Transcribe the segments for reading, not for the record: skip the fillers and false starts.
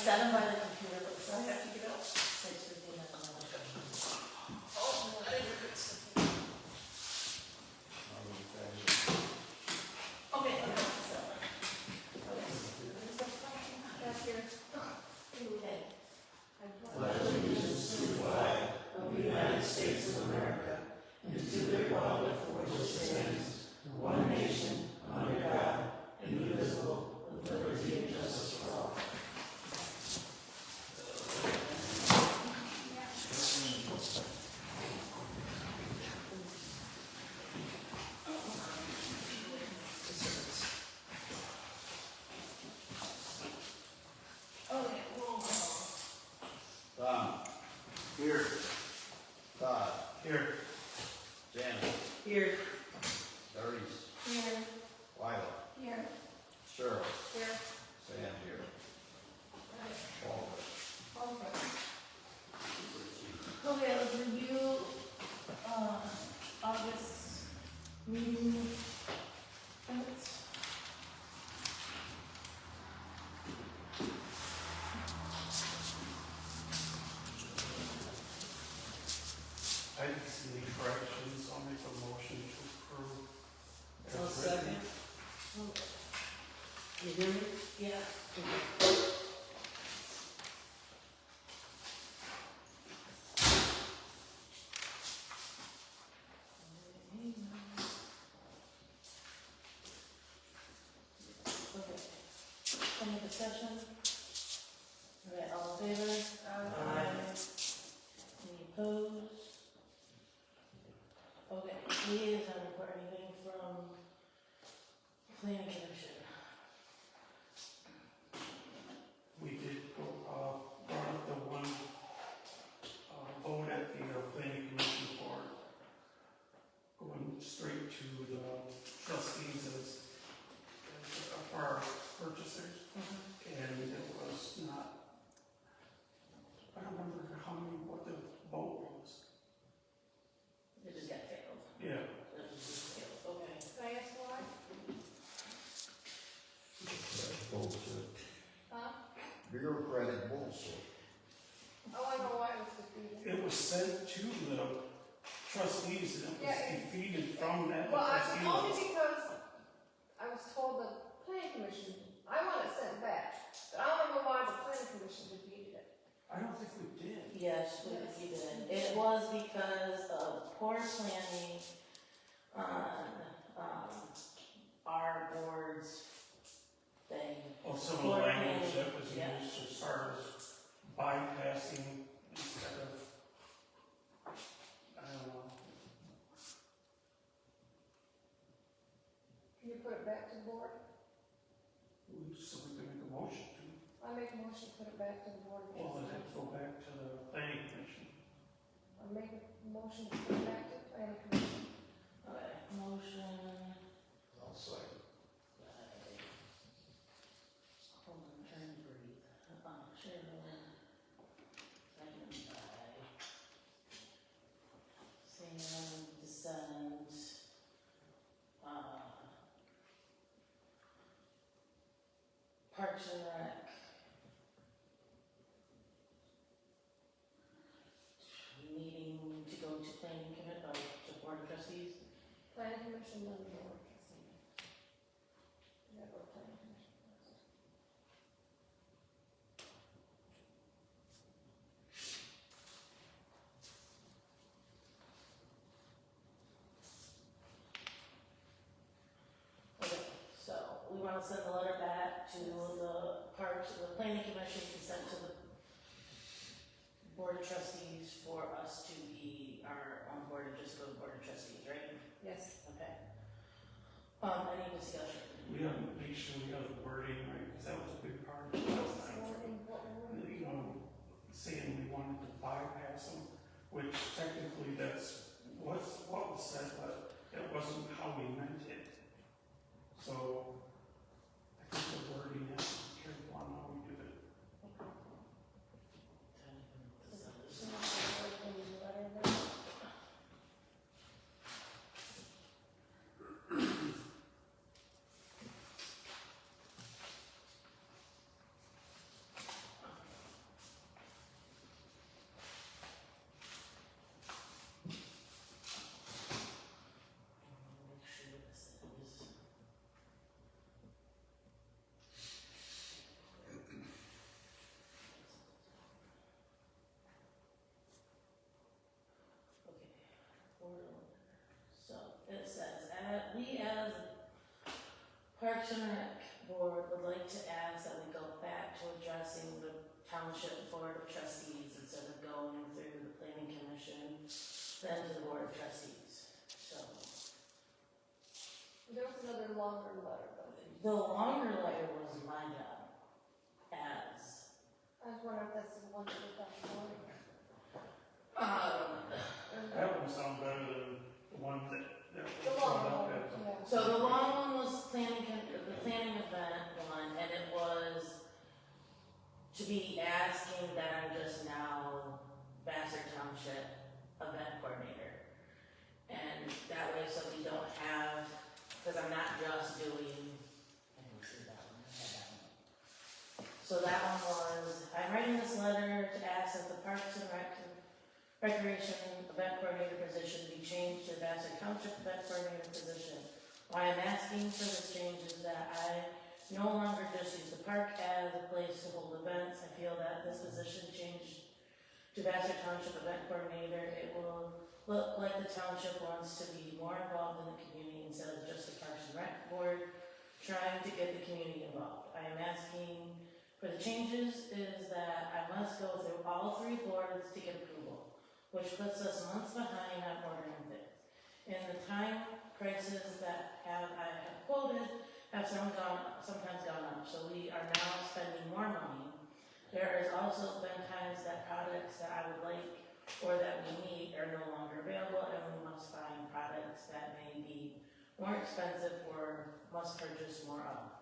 set them by the computer, but I have to get up. 6:15 at the moment. Oh, I didn't look at something. Okay, okay, so. Okay. Back here. Okay. Okay, roll call. Tom. Here. Todd. Here. Janet. Here. Doris. Here. Lila. Here. Cheryl. Here. Sam here. Paul. Okay, let's review, August meeting minutes. I didn't see any corrections, I'll make a motion to approve. as I'll written. second. You hear me? Yeah. Okay. Any discussion? Alright, all in favor? Aye. Any opposed? Okay, liaison report, anything from planning commission? We did go, brought up the one, vote at the planning commission for going straight to the trustees as for our purchasers, and it was not, I don't remember what the vote was. It just got failed. Yeah. It just failed, okay. Can I ask why? Bullshit. Huh? Bureaucratic bullshit. Oh, I know why it was defeated. It was sent to the trustees, and it was Yeah, defeated from that Well, only trustees. because I was told the planning commission, I want it sent back, but I don't know why the planning commission defeated it. I don't think we did. Yes, we did. It was because of poor planning on, our board's thing. Well, some of the Poor language planning, that was yeah. used as far as bypassing instead of, I don't know. Can you put it back to the board? So we can make a motion to, I make a motion to put it back to the board. well, then have to go back to the planning commission. I make a motion to put it back to the planning commission. Okay, motion I'll second. by, hold on, I'm trying to breathe. Cheryl, second by Sam, descend, Parks and Rec. Needing to go to planning to board of trustees. Planning commission, then the board. Yeah, go to planning commission first. Okay, so we want to send the letter back to the parks, the planning commission can send to the board of trustees for us to be on board and just go to board of trustees, right? Yes. Okay. Any discussion? We have to make sure we have the wording right, because that was a big part of it last time. You know, saying we wanted to bypass them, which technically that's what was said, but that wasn't how we meant it. So, I think the wording has to be careful on how we do it. So, the letter then? Parks and Rec Board would like to ask that we go back to addressing the Township Board of Trustees instead of going through the Planning Commission, then to the Board of Trustees. So, There was another longer letter, though. the longer letter was lined up as, I was wondering if that's the one that we got this morning. That one sounds better than the one that The was long brought up one, at the. yeah. so the long one was the planning event one, and it was to be asking that I'm just now Vassar Township event coordinator. And that way, so we don't have, because I'm not just doing, I didn't see that one, I had that one. So that one was, I'm writing this letter to ask that the Parks and Recreation event coordinator position be changed to Vassar Township event coordinator position. Why I'm asking for this change is that I no longer just use the park as a place to hold events. I feel that this position changed to Vassar Township event coordinator, it will look like the township wants to be more involved in the community instead of just the Parks and Rec Board trying to get the community involved. I am asking for the changes is that I must go through all three boards to get approval, which puts us months behind on ordering things. In the time prices that I have quoted have sometimes gone up, so we are now spending more money. There has also been times that products that I would like or that we need are no longer available, and we must find products that may be more expensive or must purchase more of.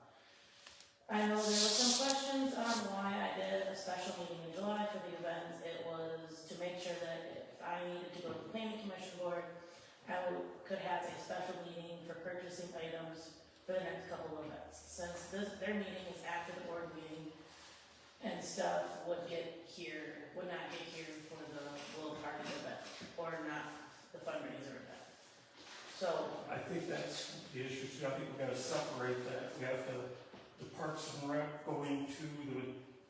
I know there were some questions on why I did a special meeting in July for the events. It was to make sure that if I needed to go to the Planning Commission Board, could have a special meeting for purchasing items for the next couple of events. Since their meeting is after the board meeting, and stuff would not get here for the little party event, or not the fundraiser event. So, I think that's the issue too. I think we gotta separate that. We have the Parks and Rec going to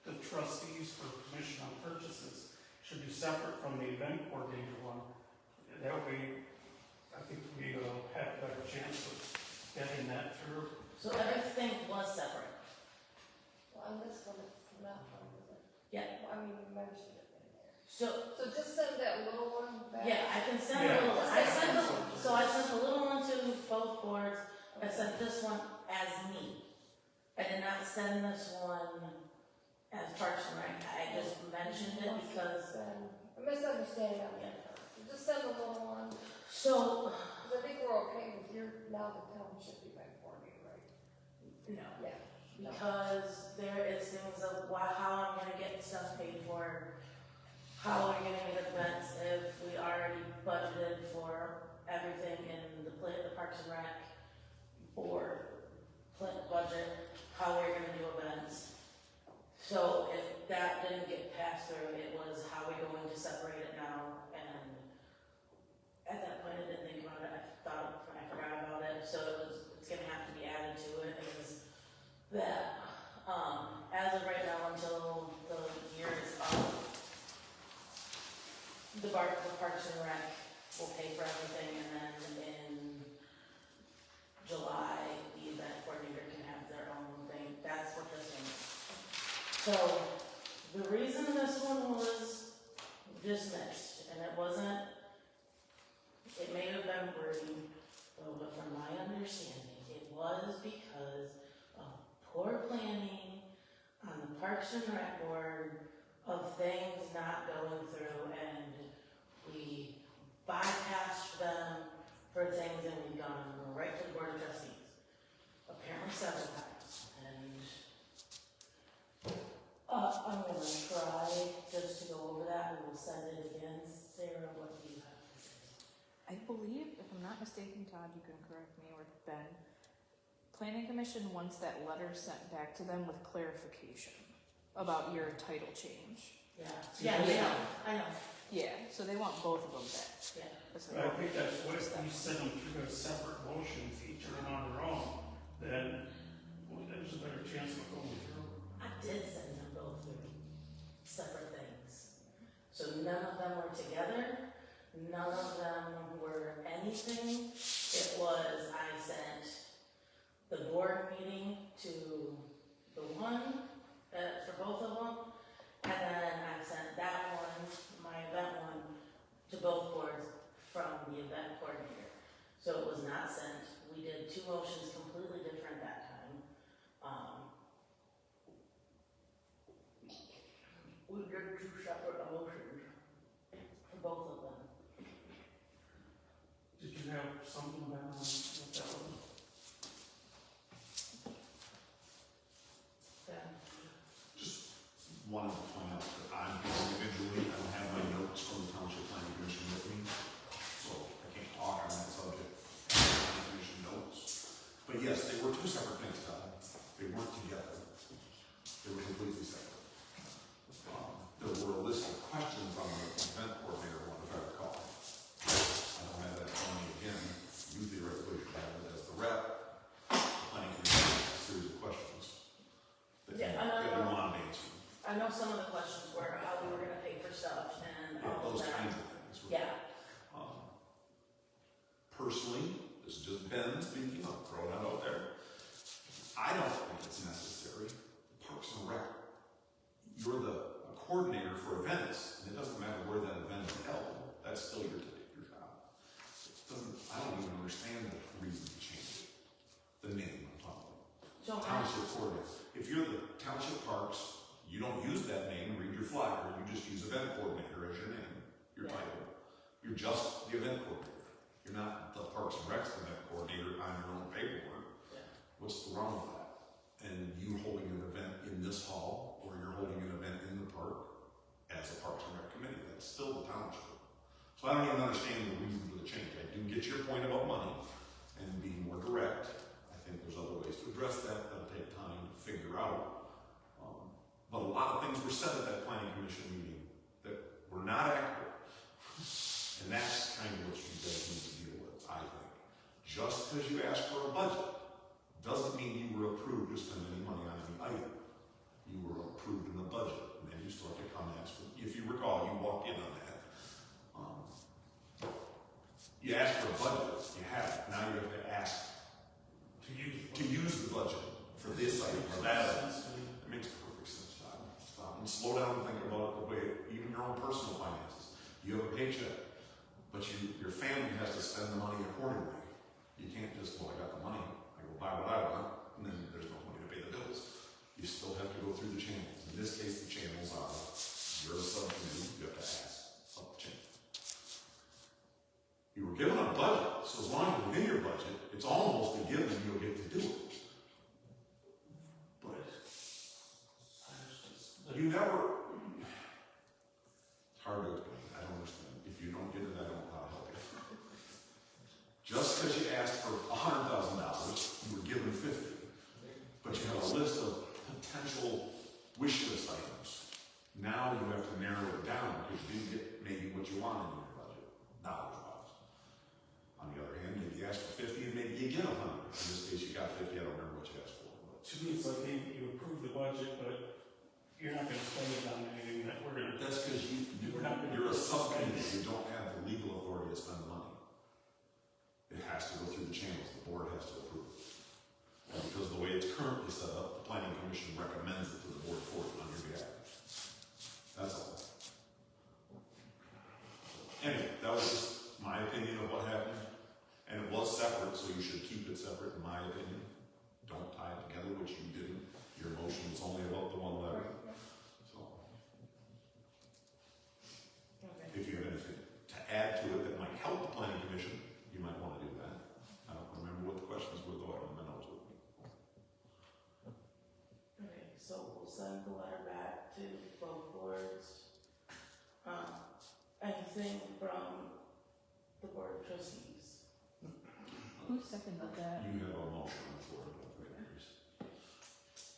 the trustees for commission on purchases should be separate from the event coordinator one. That way, I think we have a better chance of getting that through. so everything was separate. Well, on this one, it's not one, is it? Yeah. Well, I mean, you mentioned it in there. So, So just send that little one back. yeah, I can send Yeah. a little, I sent the little one to both boards. I sent this one as me. I did not send this one as Parks and Rec. I just mentioned it because, A misunderstanding on that part. So just send the little one, so, because I think we're okay with your, now the township event coordinator, right? no. Yeah. Because there is things of how I'm gonna get stuff paid for, how are we gonna get events if we already budgeted for everything in the Parks and Rec board budget, how we're gonna do events. So if that didn't get passed through, it was how we're going to separate it now, and at that point I didn't think about it, I forgot about it, so it's gonna have to be added to it, because that, as of right now, until the year is up, the Parks and Rec will pay for everything, and then in July, the event coordinator can have their own thing. That's what this one is. So, the reason this one was dismissed, and it wasn't, it may have been wording, but from my understanding, it was because of poor planning on the Parks and Rec Board of things not going through, and we bypassed them for things, and we've gone right to the Board of Trustees, apparently several times, and I'm gonna try just to go over that. We will send it again. Sarah, what do you have to say? I believe, if I'm not mistaken, Todd, you can correct me, or Ben, Planning Commission wants that letter sent back to them with clarification about your title change. Yeah, I know, Yeah, so they want both of them back. yeah. That's But I what- think that's what if we send them through as separate motions, each of them on their own, then there's a better chance of going through. I did send them both through separate things. So none of them were together, none of them were anything. It was, I sent the board meeting to the one, for both of them. And then I sent that one, my event one, to both boards from the event coordinator. So it was not sent. We did two motions completely different that time. We did two separate motions for both of them. Did you have something about what that was? Then, Wanted to point out that I'm individually, I don't have my notes from the Township Planning Commission with me, so I can't talk on that subject. Planning Commission notes. But yes, they were two separate things, Todd. They weren't together. They were completely separate. There were a list of questions on the event coordinator one, if I recall. I don't have that in front of me again. You theoretically should have it as the rep. The Planning Commission has a series of questions that Yeah, you wanted answered. I know some of the questions were how we were gonna pay for stuff and Yeah, all of those that. kinds of things. Yeah, Personally, this is just Ben speaking, I'll throw that out there. I don't think it's necessary. Parks and Rec, you're the coordinator for events, and it doesn't matter where that event is held, that's still your job. I don't even understand the reason to change it. The name I'm talking about. so Township coordinator. If you're the Township Parks, you don't use that name, read your flyer, you just use event coordinator as your name, your Yeah. title. You're just the event coordinator. You're not the Parks and Recs event coordinator on your own paperwork. Yeah. What's wrong with that? And you holding an event in this hall, or you're holding an event in the park as a Parks and Rec committee, that's still the township. So I don't even understand the reason for the change. I do get your point about money and being more direct. I think there's other ways to address that that'll take time to figure out. But a lot of things were said at that planning commission meeting that were not accurate. And that's kind of what you guys need to deal with, I think. Just because you asked for a budget doesn't mean you were approved to spend any money on any item. You were approved in the budget, and then you still have to come and ask for, if you recall, you walked in on that. You asked for a budget, you have it, now you have to ask to use the budget for this item or that item. It makes perfect sense, Todd. Stop and slow down and think about it the way, even your own personal finances. You have a paycheck, but your family has to spend the money accordingly. You can't just, well, I got the money, I go buy what I want, and then there's no money to pay the bills. You still have to go through the channels. In this case, the channels are, you're a subcommittee, you have to ask up the chain. You were given a budget, so as long as you're within your budget, it's almost a given you'll get to do it. But you never, it's hard to explain, I don't understand. If you don't get it, I don't know how to help you. Just because you asked for $100,000, you were given 50, but you have a list of potential wish list items. Now you have to narrow it down because you didn't get maybe what you wanted in your budget, dollars-wise. On the other hand, maybe you asked for 50 and maybe you get 100. In this case, you got 50, I don't remember what you asked for. But To me, it's like, hey, you approve the budget, but you're not gonna spend it on anything that we're gonna. that's because you're a subcommittee, you don't have the legal authority to spend the money. It has to go through the channels, the board has to approve it. And because of the way it's currently set up, the planning commission recommends it to the board for it on your behalf. That's all. Anyway, that was just my opinion of what happened, and it was separate, so you should keep it separate, in my opinion. Don't tie it together, which you didn't. Your motion was only about the one letter. So, okay. if you have anything to add to it that might help the planning commission, you might want to do that. I don't remember what the questions were, though I don't have my notes with me. Okay, so we'll send the letter back to both boards. Anything from the board of trustees? Who seconded that? You have a motion on the floor, don't forget, please.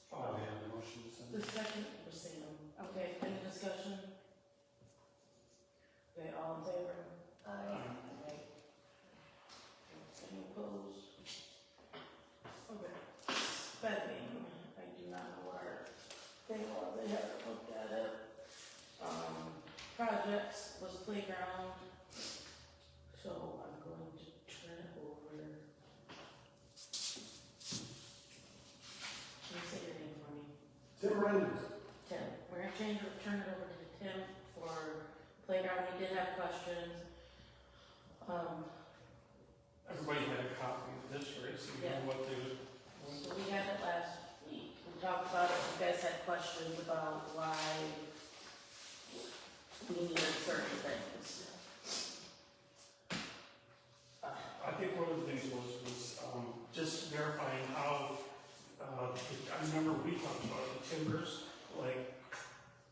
Oh, yeah, the motion is The second was Sam. Okay, any discussion? Okay, all in favor? Okay. Any opposed? Okay. Spending, I do not know where they was, they haven't looked at it. Projects was playground, so I'm going to turn it over Tim Renders. Tim, we're gonna turn it over to Tim for playground, we did have questions. Everybody had a copy of this, right, so you know what they, So we had it last week, we talked about it, you guys had questions about why we needed certain things. I think one of the things was just verifying how, I remember we talked about the timbers, like,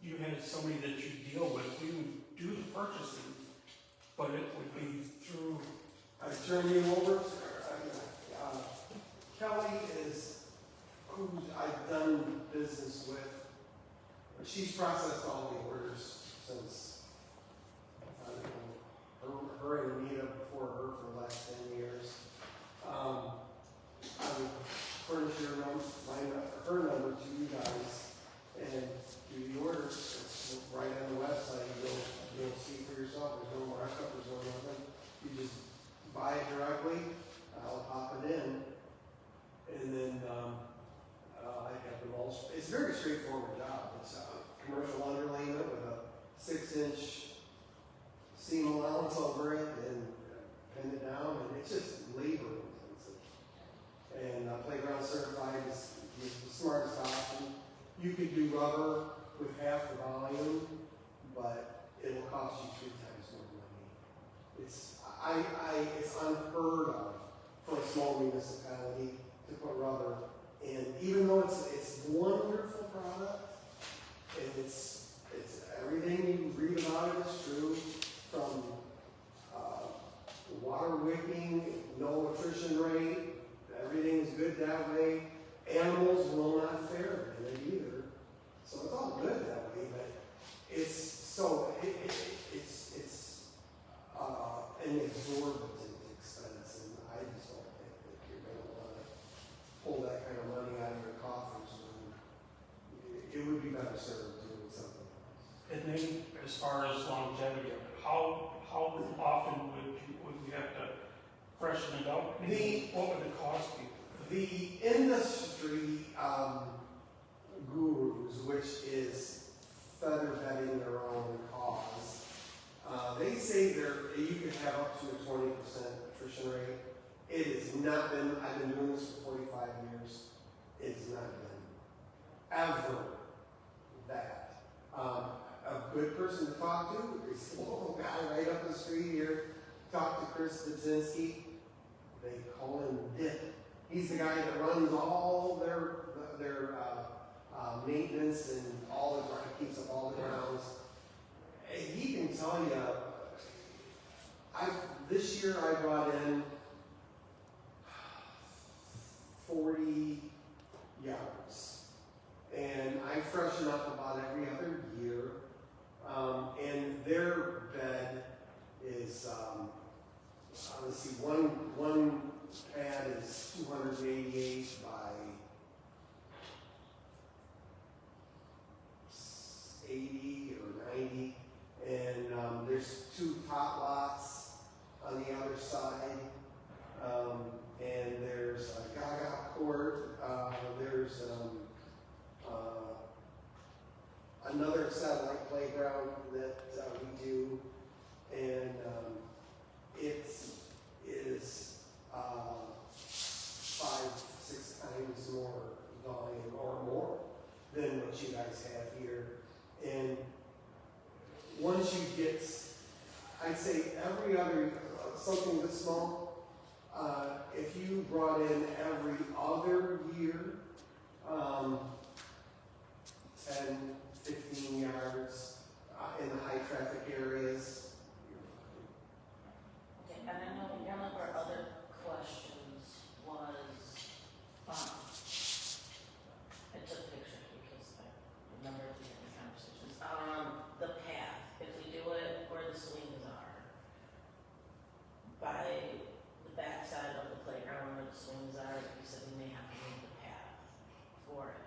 you had somebody that you deal with, we would do the purchasing, but it would be through, I turn you over to, Kelly is who I've done business with. She's processed all the orders since, I don't know, her and Anita before her for the last 10 years. I would furnish her number to you guys and do the order. It's right on the website. You'll see for yourself. There's no markup, there's no nothing. You just buy it directly. I'll pop it in. And then I have the mulch. It's a very straightforward job. It's a commercial underlayment with a 6-inch seam allowance over it and pin it down, and it's just labor intensive. And playground certified is the smartest option. You could do rubber with half the volume, but it'll cost you 3 times more money. It's unheard of for a small municipality to put rubber in, even though it's wonderful product, and it's everything you read about it is true, from water wicking, no attrition rate, everything is good that way. Animals will not fare in it either, so it's all good that way. But it's an exorbitant expense, and I just don't think that you're going to want to pull that kind of money out of your coffers when it would be better served doing something else. and then as far as longevity, how often would we have to freshen it up? And what would it cost people? The industry gurus, which is feather bedding their own cause, they say you could have up to a 20% attrition rate. It has not been, I've been doing this for 45 years, it's not been ever that. A good person to talk to is the local guy right up the street here. Talk to Chris Budzinski. They call him Dip. He's the guy that runs all their maintenance and keeps up all the grounds. He can tell you. This year I brought in 40 yards, and I freshen up about every other year. And their bed is, let's see, one pad is 288 by 80 or 90, and there's 2 top lots on the other side, and there's a gaga court, there's another satellite playground that we do, and it is 5-6 times more volume or more than what you guys have here. And once you get, I'd say every other, something this small, if you brought in every other year, 10, 15 yards in the high traffic areas. Okay, and I know one of our other questions was, I took pictures because I remember the different conversations. The path, if we do it where the swings are, by the backside of the playground where the swings are, you said we may have to move the path for it.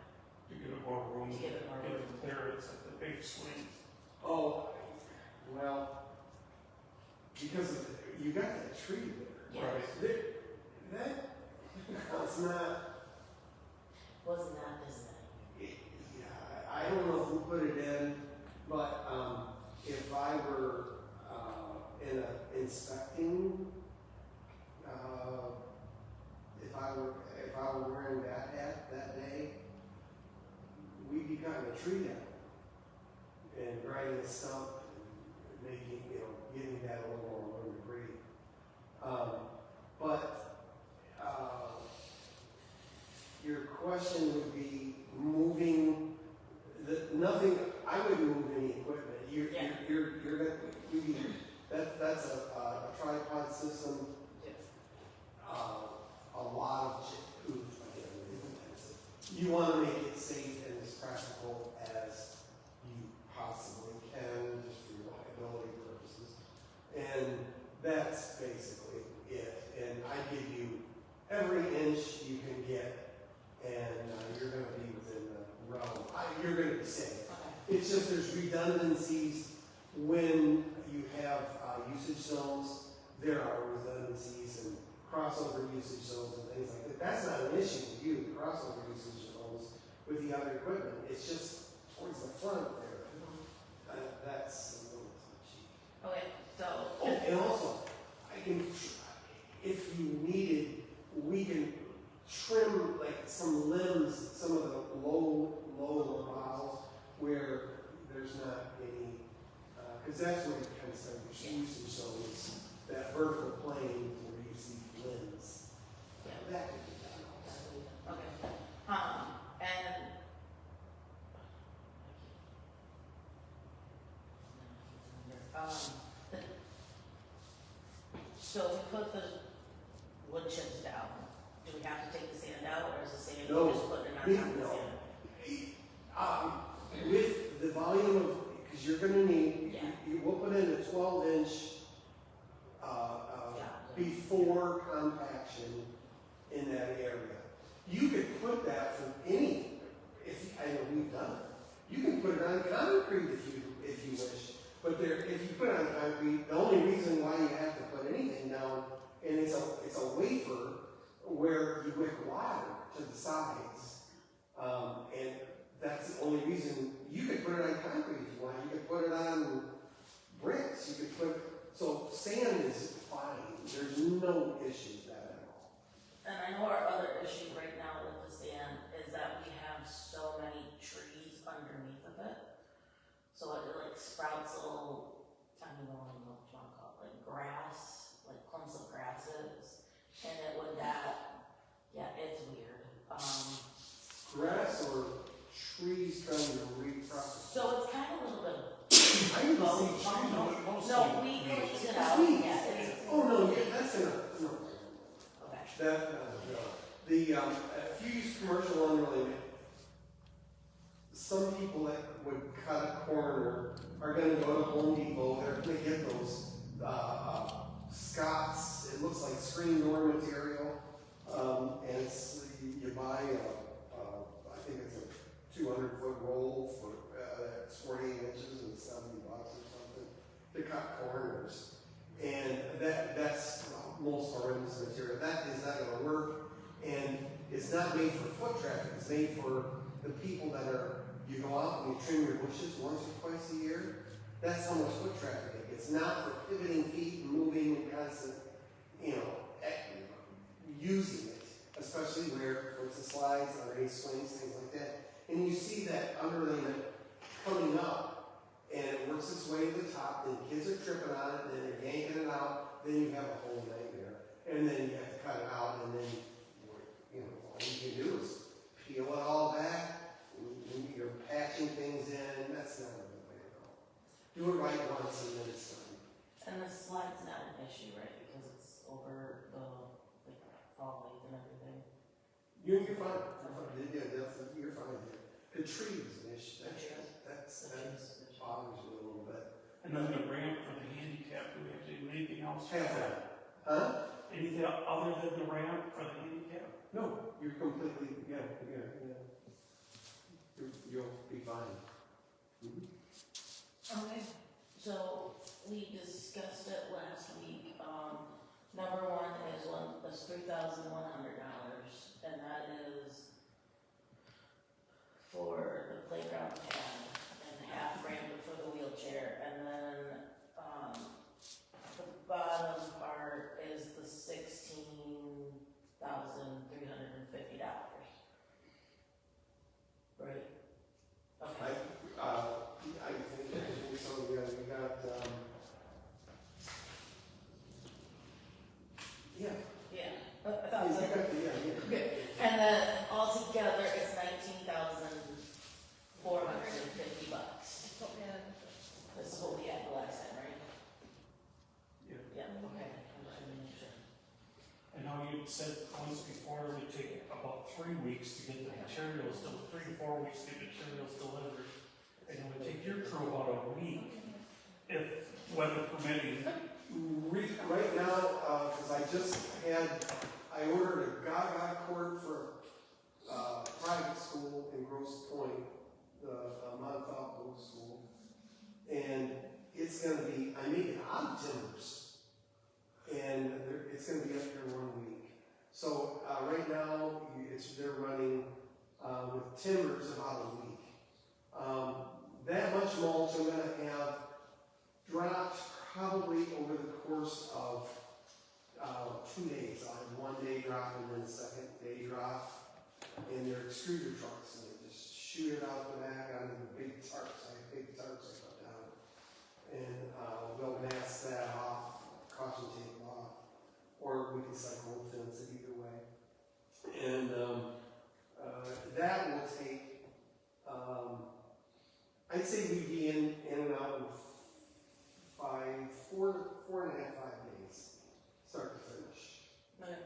To give it more room, To give it more room. clearance at the big swing. Oh, well, because you got that tree there. Yeah. That's not, Was not design. yeah, put it in, but, if I were, in a inspecting, if I were wearing that hat that day, we'd be cutting a tree down and grinding a stump and making, getting that a little more low degree. Your question would be moving nothing. I wouldn't move any equipment. You're gonna that's a tripod system. A lot of you want to make it safe and as practical as you possibly can, just for reliability purposes. And that's basically it. And I give you every inch you can get, and you're going to be within the realm. You're going to be safe. Okay. It's just there's redundancies when you have usage zones. There are redundancies and crossover usage zones and things like that. That's not an issue with you, the crossover usage zones with the other equipment. It's just towards the front there. That's a little touchy. Okay, so. Oh, and also, if you needed, we can trim like some limbs, some of the low boughs where there's not any, because that's where it comes down to usage zones, that vertical plane where you see limbs. Yeah. That could be done also. Okay. And so we put the wood chips down. Do we have to take the sand out, or is the sand No. just putting it on top of the sand? With the volume of, because you're gonna need, Yeah. you will put in a 12-inch before compaction in that area. You could put that for any, I know we've done it. You can put it on concrete if you wish. But if you put it on concrete, the only reason why you have to put anything down, and it's a wafer where you wick water to the sides, and that's the only reason. You could put it on concrete if you want. You could put it on bricks. You could so sand is fine. There's no issue with that at all. And I know our other issue right now with the sand is that we have so many trees underneath of it. So it like sprouts little, I don't know what you want to call it, like grass, like clumps of grasses. And it would it's weird. Grass or trees trying to reproduce. So it's kind of a little bit. I can both. see trees. No, we cleaned it out. Weeds. Yeah, it's. Oh no, yeah, that's enough. No. Okay. That, no. If you use commercial underlayment, some people that would cut a corner are gonna go to Home Depot, they're gonna get those, Scott's, it looks like screen door material, and you buy I think it's a 200-foot roll for, it's 48 inches and $70 or something, to cut corners. And that's most horrendous material. That is not going to work, and it's not made for foot traffic. It's made for the people that you go out and you trim your bushes once or twice a year. That's how much foot traffic it gets. Not for pivoting feet and moving and constant, using it, especially where it's the slides, underneath swings, things like that. And you see that underlayment coming up, and it works its way to the top, and kids are tripping on it, and then they're yanking it out, then you have a whole nightmare. And then you have to cut it out, and then, all you can do is peel it all back, and you're patching things in. That's not a good way to go. Do it right once, and then it's done. And the slide's not an issue, right? Because it's over the fall lake and everything. You're fine. You're fine. The tree is an issue. That bothers me a little bit. And then the ramp for the handicap, do we have to do anything else? Have that. Huh? Anything other than the ramp for the handicap? No, you're completely, yeah. You'll be fine. Okay. So we discussed it last week. Number one is $3,100, and that is for the playground pad, and $19,450. This is what we had the last time, right? Yeah. Yeah, okay. I'm just gonna make sure. I know you said once before it would take about 3 weeks to get the materials, 3 to 4 weeks to get materials delivered. And it would take your crew about a week, if weather permitting. Right now, cause I ordered a Gaga cord for, private school in Grosse Pointe, the Montalvo school. And it's gonna be, I make it on timbers. And it's gonna be up here 1 week. So, right now, they're running, with timbers about a week. That much mulch I'm gonna have dropped probably over the course of, 2 days. I'll have 1 day drop and then a second day drop. And they're extruder trucks, and they just shoot it out the back onto the big tarps. I have big tarps I put down. And, we'll mask that off, caution tape off, or we can cycle fence it either way. And, that will take, I'd say we'd be in and out in 4.5 days, start to finish. Okay.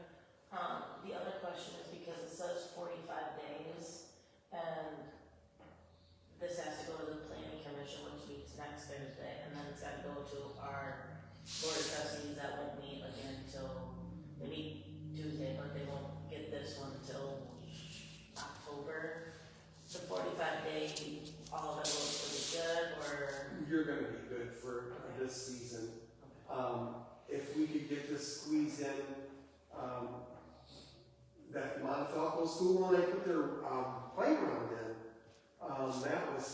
The other question is because it says 45 days, and this has to go to the planning commission, which meets next Thursday, and then it's gotta go to our board of trustees that won't meet again until, they meet Tuesday, but they won't get this one until October. The 45 day, all of it looks pretty good, or? You're gonna be good for this season. If we could get this squeezed in, that Montalvo school, when they put their, playground in, that was,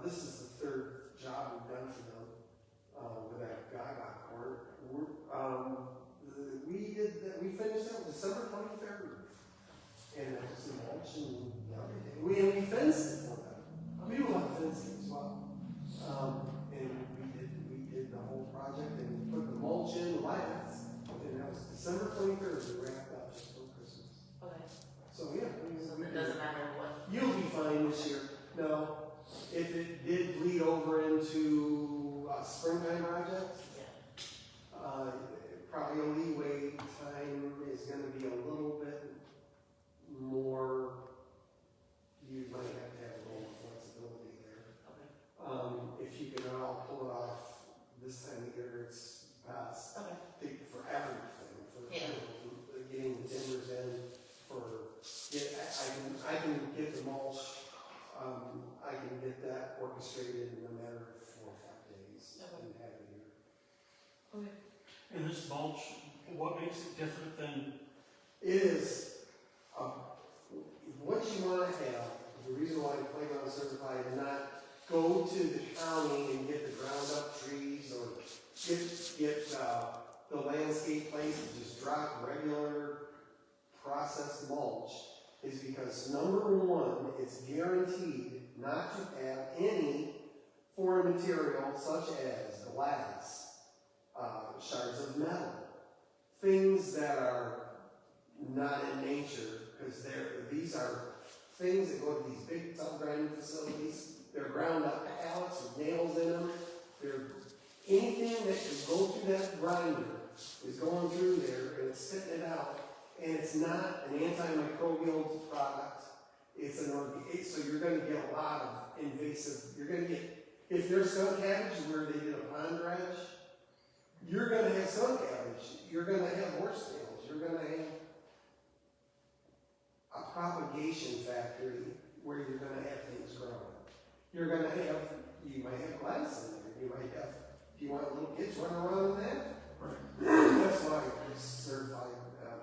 this is the 3rd job we've done for them, with that Gaga court. We did that, we finished that December 23rd. And that was the mulch and everything. We fenced it for them. We do a lot of fencing as well. And we did the whole project and put the mulch in last. And that was December 23rd, we wrapped up just for Christmas. Okay. So yeah, So it doesn't matter what. you'll be fine this year. No, if it did bleed over into a springtime project, Yeah. probably a leeway time is gonna be a little bit more, you might have to have a little more flexibility there. Okay. If you can all pull it off this time of year, it's best. Okay. For everything, for Yeah. getting the timbers in, I can get the mulch, I can get that orchestrated in a matter of 4 or 5 days Okay. and have it here. Okay. And this mulch, what makes it different than, It is, what you wanna have, the reason why the playground is certified, and not go to the county and get the ground up trees or get the landscape place and just drop regular processed mulch, is because number one, it's guaranteed not to have any foreign material such as glass, shards of metal, things that are not in nature, because these are things that go to these big tub grinding facilities. They're ground up pallets with nails in them. Anything that can go through that grinder is going through there and it's spitting it out. And it's not an antimicrobial product. It's so you're going to get a lot of invasive. You're going to get, if there's skunk cabbage where they did a pond dredge, you're going to have skunk cabbage. You're going to have horse tails. You're going to have a propagation factory where you're going to have things growing. You're going to have, you might have glass in there. You might have, do you want little kids running around in that? right, That's why it's certified,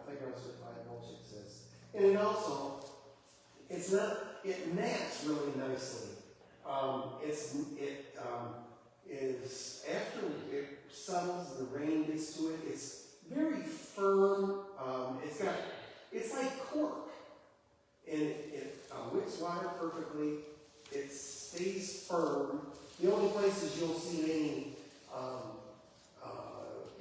playground certified mulch exists. And it also, it mats really nicely. Is after it settles, the rain gets to it, it's very firm. It's like cork. And it wicks water perfectly. It stays firm. The only places you'll see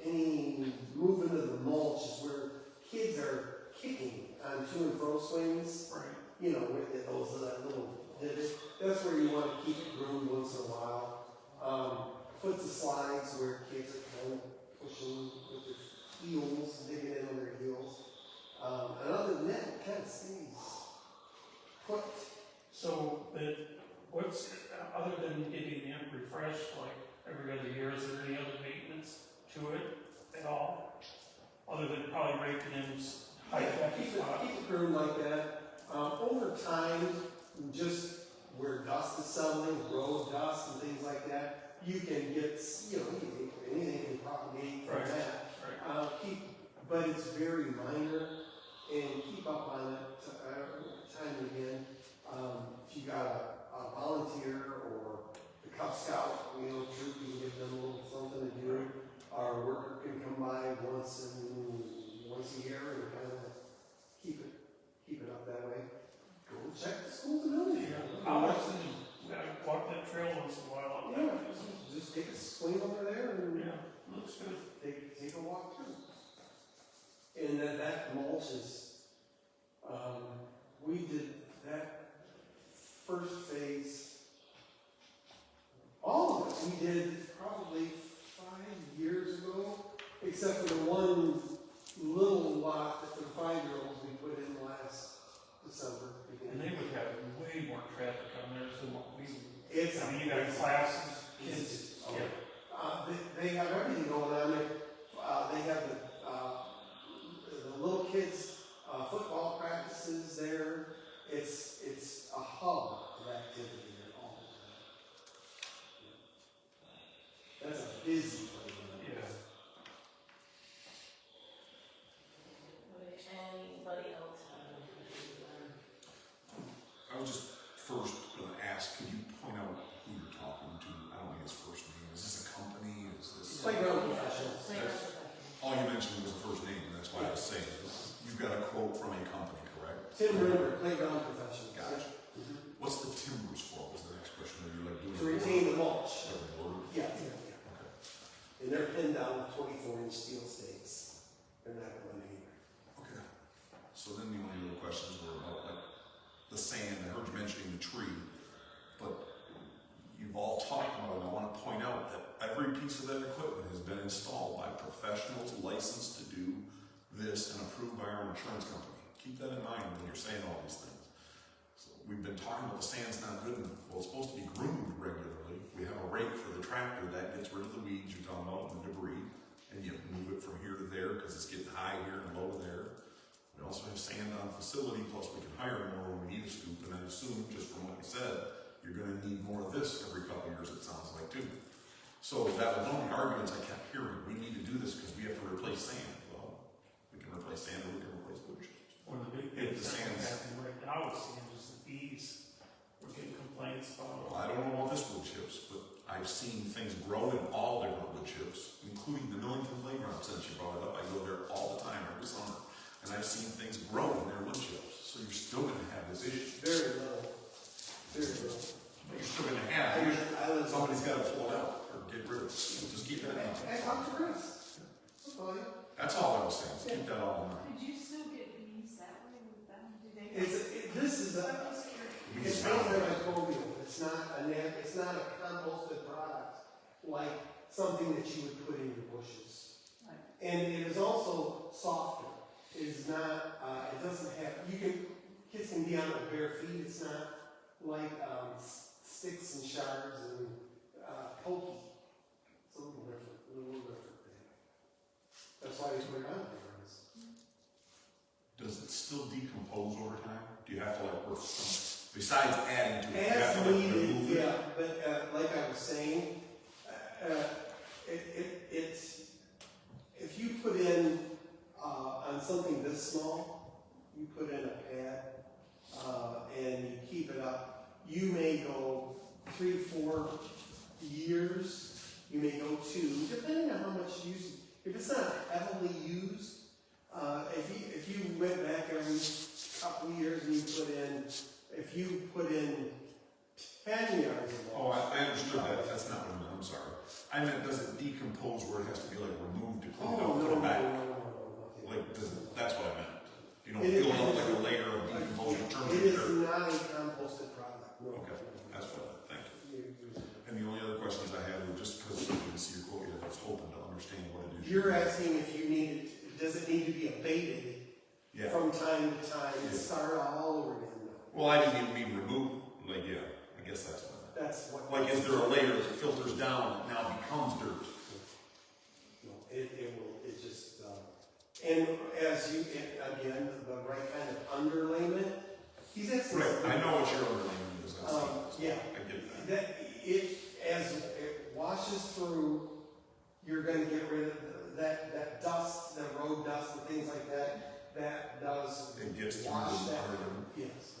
any movement of the mulch is where kids are kicking on to and fro swings. right. you know, with those, that little divot, that's where you wanna keep it groomed once in a while. Puts the slides where kids are kind of pushing with their heels, digging in on their heels. And other than that, it kind of stays put. So, but what's, other than getting it refreshed like every other year, is there any other maintenance to it at all? Other than probably raking in high Keep it groomed like that. Over time, just where dust is settling, road dust and things like that, you can get, you know, anything can propagate from Right. that. Right. But it's very minor, and keep up on it time and again. If you got a volunteer or the Cub Scout, you know, troop, you can give them a little something to do. Our worker can come by once a year and kind of keep it up that way. Go check the schools and buildings. I walk that trail once in a while. Up Yeah, there. just take a swing over there and Yeah, looks good. take a walk through. And that mulch is, we did that first phase, all of it, we did probably 5 years ago, except for the one little lot that for the 5-year-olds we put in last December. And they would have way more traffic on there than what we. It's, I mean, you got classes, it's, kids. Yeah. they have everything going on there. They have the little kids' football practices there. It's a hub of activity there all the time. That's a busy playground. Yeah. Anybody else have anything? I was just first gonna ask, could you point out who you're talking to? I don't think his first name. Is this a company? Is this? Playground professionals. All you mentioned was the first name, that's why I was saying. You've got a quote from a company, correct? Tim Ritter, playground professionals. Gotcha. What's the timbers for, was the next question. Are you like doing? To retain the mulch. Every word? Yeah. Okay. And they're pinned down with 24-inch steel stakes. They're not going anywhere. Okay. So then the only other questions were about like the sand. I heard you mentioning the tree, but you've all talked about it. I want to point out that every piece of that equipment has been installed by professionals licensed to do this and approved by our insurance company. Keep that in mind when you're saying all these things. So we've been talking about the sand's not good enough. Well, it's supposed to be groomed regularly. We have a rake for the tractor that gets rid of the weeds you're talking about and the debris, and you move it from here to there because it's getting high here and low there. We also have sand on facility, plus we can hire more when we need a scoop, and I assume, just from what you said, you're gonna need more of this every couple of years, it sounds like, too. So that was one of the arguments I kept hearing, we need to do this because we have to replace sand. Well, we can replace sand or we can replace wood chips. One of the big If things the that's sand's- happening right now is the bees. We're getting complaints about. Well, I don't know about this wood chips, but I've seen things grow in all different wood chips, including the Millington Playground, since you brought it up. I go there all the time every summer, and I've seen things grow in their wood chips. So you're still gonna have this issue. Very little. Very little. But you're still gonna have it. Somebody's gotta pull it out or get rid of it. Just keep that in mind. I talked to Chris. That's fine. That's all I was saying, keep that all in mind. Could you still get bees that way with them? Do they? This is a, it's antimicrobial. It's not a composted product like something that you would put in your bushes. Right. And it is also softer. It is not, it doesn't have, kids can be on their bare feet. It's not like sticks and shards and pokey. It's a little different. That's why they put it on there. Does it still decompose over time? Do you have to like, besides adding to it, you have As to like needed, remove it? yeah, but like I was saying, it's, if you put in, on something this small, you put in a pad, and you keep it up, you may go 3-4 years, you may go 2, depending on how much use. If it's not heavily used, if you went back every couple of years and if you put in 10 yards of Oh, mulch. I understood that, that's not what I meant, I'm sorry. I meant, does it decompose where it has to be like removed to clean it up, put it back? Like, that's what I meant. You know, It is- build up like a layer of decomposing, turn It it is dirt. not a composted product, no. Okay, that's what, thank you. You- And the only other questions I had were just because I didn't see your quote yet, I was hoping to understand what it is. You're asking if you need it, does it need to be abated Yeah, from time to time, Yeah. and start all over again? No. well, I didn't even mean remove, like, yeah, I guess that's what I meant. That's what. Like, is there a layer that filters down and now becomes dirt? No, it will, it just, and as you, again, the right kind of underlayment, he's asking. Right, I know what your underlying is, I see. Yeah. I get that. That, as it washes through, you're gonna get rid of that dust, the road dust and things like that does. It gets through wash the that under- through. Yes.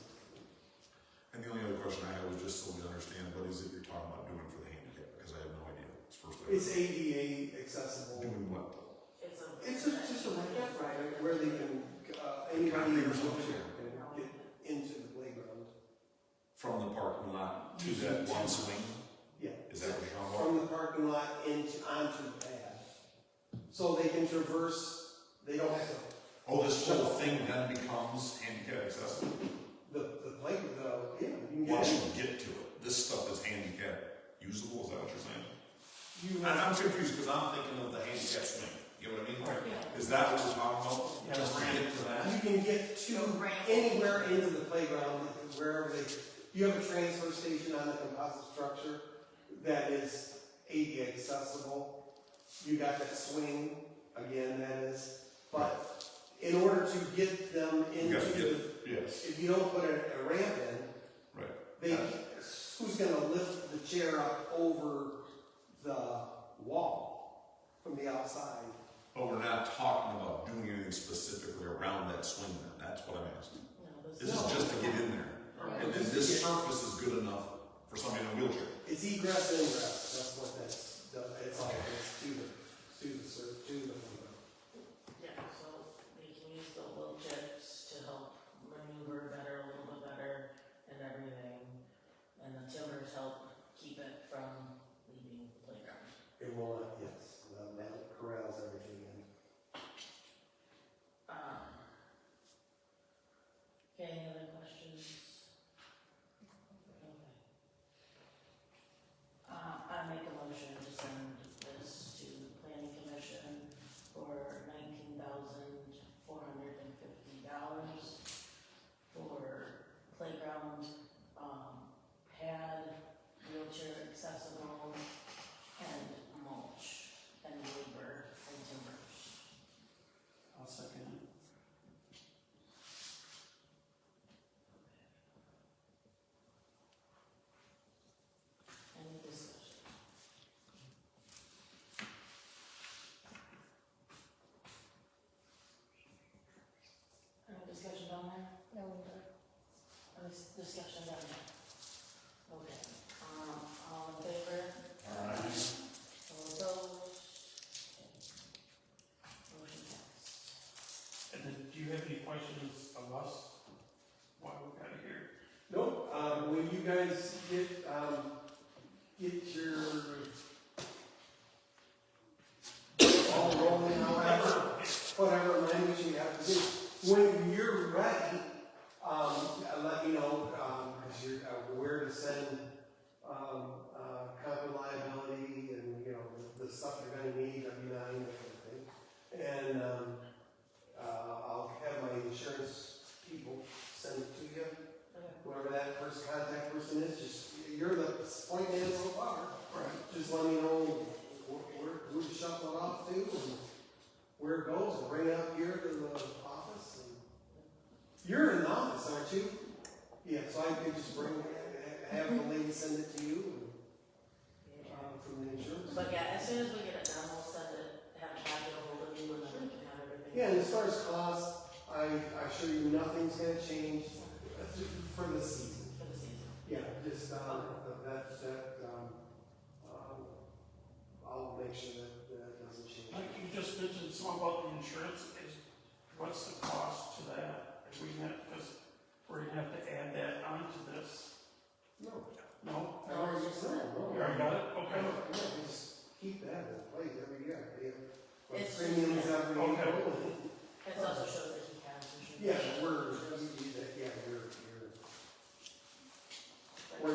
And the only other question I had was just so we understand, what is it you're talking about doing for the handicap, because I have no idea, it's first. It's ADA accessible. Doing what? It's just a ramp, right, where they can, anybody Concrete or who's something? can get into the playground. From the parking lot to that one swing, Yeah. is that what you're talking about? From the parking lot onto the pad. So they can traverse, they don't have to, Oh, this whole thing then becomes handicap accessible? the playground, yeah, you can Once get. you get to it, this stuff is handicap usable, is that what you're saying? You And I'm confused because I'm thinking of the handicap swing, you know what I mean? Yeah. Is that what we're talking about? Yeah, Just to ramp. get to that? You can get to anywhere into the playground, wherever they, you have a transfer station on the composite structure that is ADA accessible. You got that swing, again, that is, but in order to get them You into gotta the, get, yes, if you don't put a ramp in, right. they, who's gonna lift the chair up over the wall from the outside? But we're not talking about doing anything specifically around that swing then, that's what I'm asking. This is just to get in there. And then this surface is good enough for somebody in a wheelchair. It's egress and ingress, that's what that's, it's all, it's to the playground. Yeah, so they can use the wheel chips to help maneuver better, a little bit better and everything. And the timbers help keep it from leaving the playground. It will not, yes, that corrals everything in. Okay, any other questions? Okay. I make a motion to send this to the planning commission for $19,450 for playground, pad, wheelchair accessible, and mulch, and labor, and timbers. I'll second it. Any discussion? Any discussion down there? No, Any discussion down there? Okay, all in favor? All opposed? Motion passed. And then, do you have any questions of us while we're out of here? Nope, when you guys get your all rolling, whatever language you have to do, when you're ready, let me know, cause you're where to send, common liability and, you know, the stuff you're gonna need, W-9, that kind of thing. And, I'll have my insurance people send it to you. Okay. Whoever that first contact person is, just, you're the point man so far. Right. Just let me know who to shuffle it off to and where it goes, and bring it up here to the office. And you're in the office, aren't you? Yeah, so I can just have the lady send it to you Yeah. from the insurance. But yeah, as soon as we get it done, we'll send it, have it a hold of you, and then we can have everything. Yeah, and as far as cost, I assure you nothing's gonna change for the season. For the season. Yeah, just, I'll make sure that doesn't change. Like you just mentioned something about the insurance, what's the cost to that? If we have, because we're gonna have to add that onto this. No, No? I already just said, no. You already got it? Okay. Yeah, just keep that in place every year. It's- Premiums every Okay. April. It also shows that he has insurance. Yeah,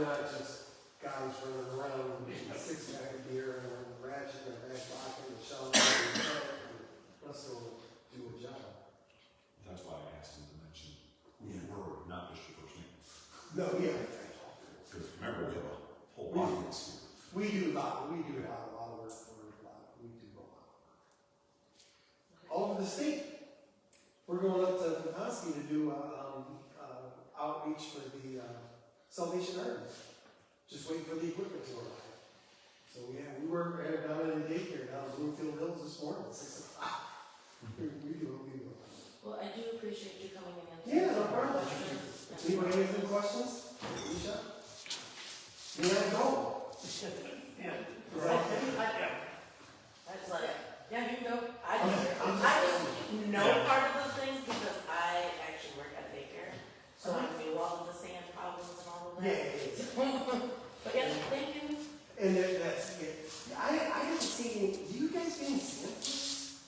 not just guys running around with a six-pack of beer and a ratchet in their back pocket and shoving it unless they'll do a job. That's why I asked him to mention who you were, not just your first name. No, yeah. Because remember, we have a whole audience here. We do a lot of work for a lot, we do a lot of work. All over the state. We're going up to Petoskey to do, outreach for the, Salvation Army. Just waiting for the equipment to arrive. So, yeah, we were down in the daycare down in Bloomfield Hills this morning, 6 o'clock. We do what we do. Well, I do appreciate you coming in. Yeah, no problem. Anybody have any questions? Alicia? May I go? Yeah. Is that okay? That's like, yeah, you can go. I just know part of the things because I actually work at daycare, so I knew all of the sand problems and all of that. Yeah. But yeah, thank you. And that's, yeah. I haven't seen any, do you guys get any samples?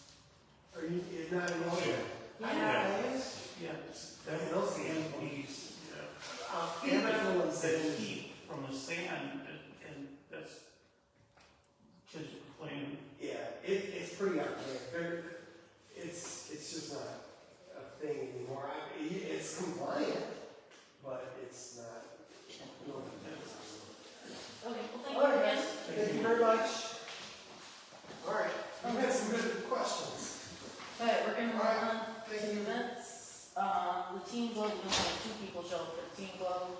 Or you're not in order? Yeah. Yeah, That's no sand. he's, Chemical and the sand. heat from the sand, and that's, kids are playing. Yeah, it's pretty archaic. It's just not a thing anymore. It's compliant, but it's not. No. Okay, well, thank All you right, again. guys. Thank you very much. All right, you had some good questions. Alright, we're gonna move Alright, on thank to you. events. The team globe, we only had 2 people show up for the team globe,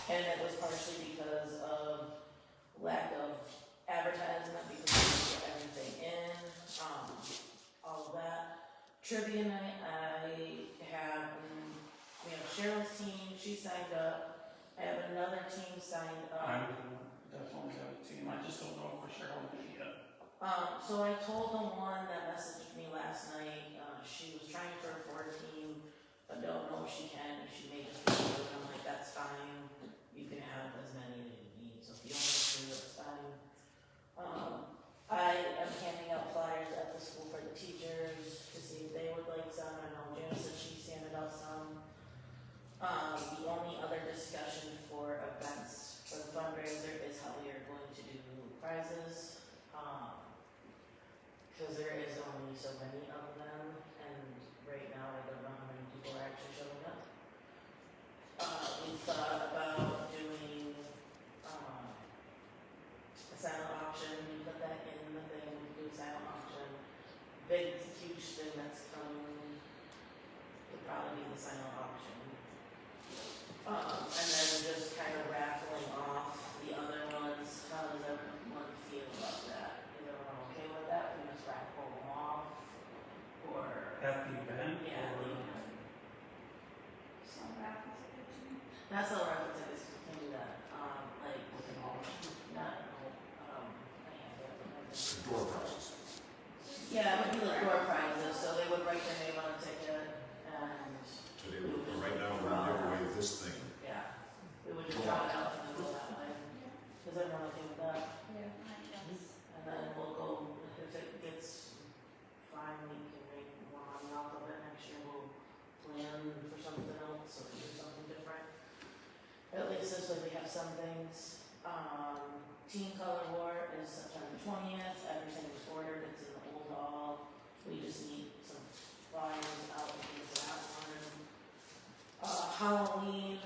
and it was partially because of lack of advertisement, because we didn't get everything in, all of that. Trivia night, we have Cheryl's team, she signed up. I have another team signed up. I'm definitely have a team, I just don't know for sure how many yet. So I told the one that messaged me last night, she was trying for a 14, but don't know if she can, if she may just be able to, I'm like, that's fine, you can have as many as you need, so if you only 2, that's fine. I am handing out flyers at the school for the teachers to see if they would like some, I know Janice said she's handed out some. The only other discussion for events for the fundraiser is how we are going to do prizes. Because there is only so many of them, and right now I don't know how many people are actually showing up. We thought about doing a silent auction, we put that in the thing, we could do a silent auction. Big, huge thing that's coming would probably be the silent auction. And then just kind of raffling off the other ones. How does everyone feel about that? Is everyone okay with that? We just raffle them off? Or, At the event? yeah, or- So raffle tickets, you know? not sell raffle tickets, we can do that. Like, With an auction. not, I have that. The door prizes. Yeah, it would be like door prizes, so they would write their name on a ticket and, Today, right now, we're gonna give away this thing. yeah, we would just draw it out and then go that way. Does everyone okay with that? Yeah. I guess. And then we'll go, if it gets fine, we can make more money off of it. Next year we'll plan for something else, or do something different. At least this way we have some things. Team Color War is September 20th. Everything is ordered, it's in the old hall. We just need some flyers out for that one. Halloween,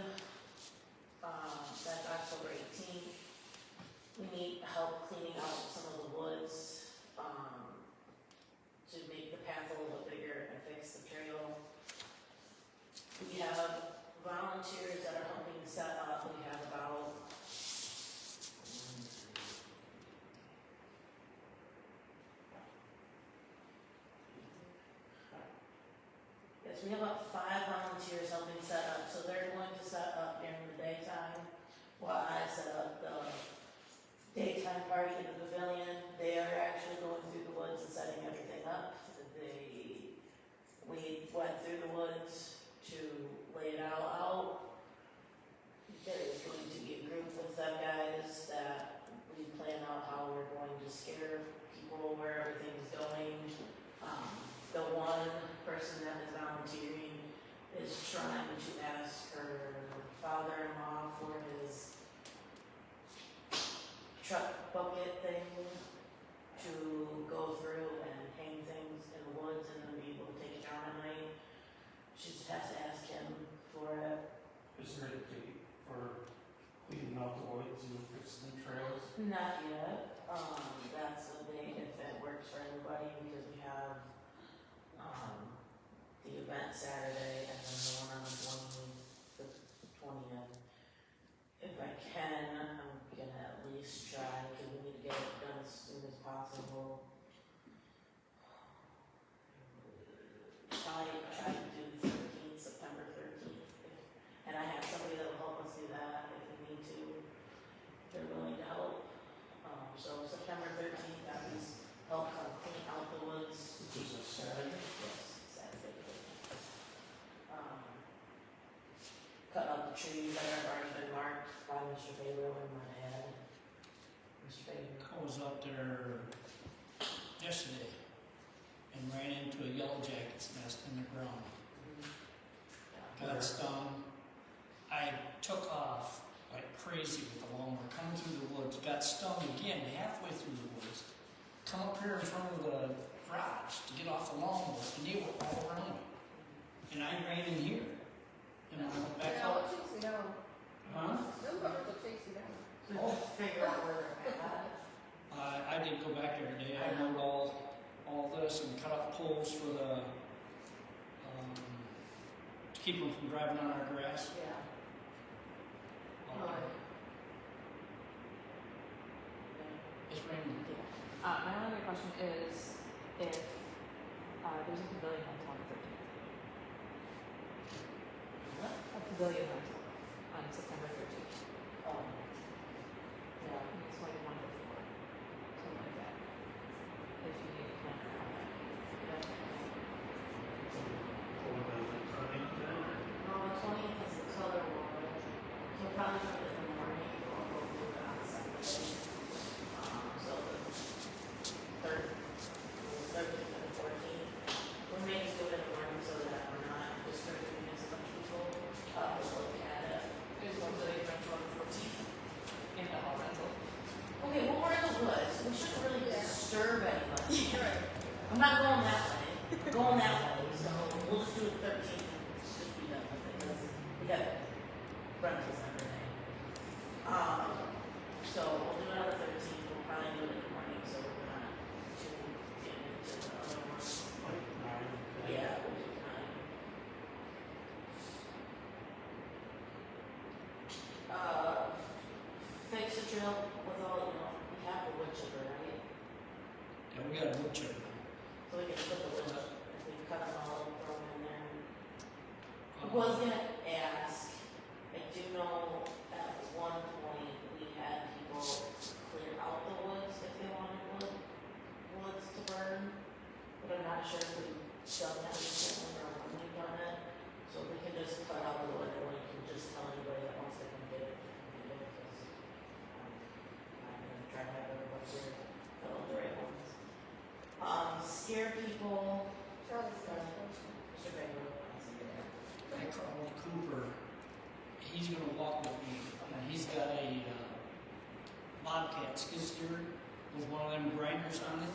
that's October 18th. We need help cleaning out some of the woods, to make the path a little bit bigger and fix the trail. We have volunteers that are helping set up, we have about, yes, we have about 5 volunteers helping set up, so they're going to set up during the daytime, while I set up the daytime party in the pavilion. They are actually going through the woods and setting everything up. We went through the woods to lay it all out. There is going to be a group with them guys that we plan out how we're going to scare people where everything's going. The one person that is volunteering is trying to ask her father-in-law for his roads and fixing the trails? Not yet, that's a date if it works for everybody, because we have, the event Saturday and then the one on the 20th. If I can, I'm gonna at least try, because we need to get it done as soon as possible. Try to do September 13th, and I have somebody that will help us do that if we need to. They're willing to help. So September 13th, that is help kind of clean out the woods. Which is a Saturday? Yes, Saturday. Cut out the trees that have already been marked by Mr. Faber and my dad. Mr. Faber. I was up there yesterday and ran into a yellow jacket's nest in the ground. Got stung. I took off like crazy with the lawnmower, coming through the woods, got stung again halfway through the woods. Come up here in front of the garage to get off the lawnmower, and they were all around me. And I ran in here. And I went back Yeah, out. it chase you down. Huh? Them buggers will chase you down. So just figure out where they're at. I did go back there today. I mowed all this and cut off poles for the, to keep them from driving on our grass. Yeah. Uh, It's raining. My only other question is if there's a pavilion rental on the 13th. What? A pavilion rental on September 13th. Oh. Yeah. I think it's like 1 to 4, something like that. If you need a planner on that. Yeah. No, the 20th is the color one. You'll probably do it in the morning, or we'll do it on Saturday. So the 13th and the 14th. We may just do it in the morning so that we're not distributing it to a bunch of people. We'll look at it. There's one pavilion rental on the 14th. And a hall rental. Okay, well, we're in the woods. We shouldn't really Yeah. disturb anybody. Right. I'm not going that way. I'm going that way, so we'll just do it 13th and just be done with it, because we got rentals every day. So we'll do it on the 13th, we'll probably do it in the morning, so we're not too get into the other ones. Like 9? Yeah, we'll do 9. Fix the trail with all, we have the wood chipper, right? And we got a wood chipper. So we can put the wood, if we cut them all, throw them in there. I was gonna ask, I do know at one point we had people clear out the woods if they wanted woods to burn. But I'm not sure if we've done that recently or when we've done it. So if we can just cut out the wood, or we can just tell anybody that wants to come get it, get it, because I'm gonna try to have everybody here fill out the right ones. Scare people, Charlie's got a question. Mr. Baker, I called Cooper. He's gonna walk with me. And he's got a Bobcat skid steer with one of them grinders on it